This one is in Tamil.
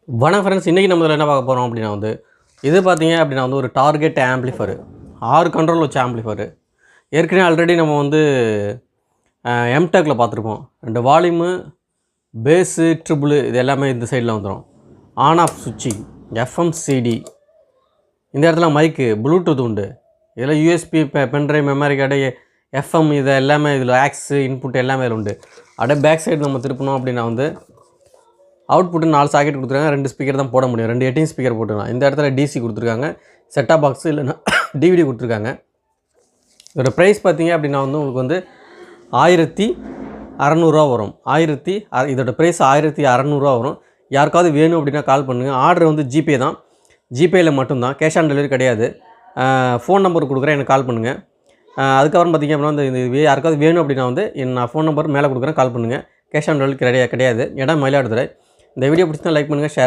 வணக்கம் ஃப்ரெண்ட்ஸ், இன்றைக்கி நம்ம என்ன பார்க்க போகிறோம் அப்படின்னா இது பார்த்தீங்க அப்படின்னா ஒரு டார்கெட் ஆம்ப்ளிஃபரு 6 கண்ட்ரோல் வச்ச ஆம்ப்ளிஃபரு. ஏற்கனவே ஆல்ரெடி நம்ம எம்டெக்கில் பார்த்துருப்போம். 2 வால்யூமு, பேஸு, ட்ரிபிள் இது எல்லாமே இந்த சைடில் வந்துடும். ஆன் ஆஃப் சுவிட்சிங், எஃப்எம், சிடி, இந்த இடத்துல மைக்கு, ப்ளூடூத் உண்டு. இதில் USB, pendrive, memory card, FM இது எல்லாமே இதில் ஆக்ஸு இன்புட் எல்லாமே இதில் உண்டு. அப்படியே பேக் சைடு நம்ம திருப்பணும் அப்படின்னா அவுட்புட்டு 4 சாக்கெட் கொடுத்துருக்காங்க. 2 ஸ்பீக்கர் தான் போட முடியும். 2 18 ஸ்பீக்கர் போட்டுக்கலாம். இந்த இடத்துல டிசி கொடுத்துருக்காங்க. செட்டாப் பாக்ஸு இல்லைன்னா டிவிடி கொடுத்துருக்காங்க. இதோட ப்ரைஸ் பார்த்தீங்க அப்படின்னா உங்களுக்கு 1600 வரும். இதோட ப்ரைஸ் 1600 வரும். யாருக்காவது வேணும் அப்படின்னா கால் பண்ணுங்கள். ஆர்டர் ஜிபே தான், ஜிபேயில் மட்டும்தான், கேஷ் ஆன் டெலிவரி கிடையாது. ஃபோன் நம்பர் கொடுக்குறேன், எனக்கு கால் பண்ணுங்கள். அதுக்கப்புறம் பார்த்திங்க அப்படின்னா இந்த யாருக்காவது வேணும் அப்படின்னா நான் ஃபோன் நம்பர் மேலே கொடுக்குறேன், கால் பண்ணுங்கள். கேஷ் ஆன் டெலிவரி கிடையாது. இடம் மயிலாடுதுறை. இந்த வீடியோ பிடிச்சிருந்தா லைக் பண்ணுங்கள், ஷேர்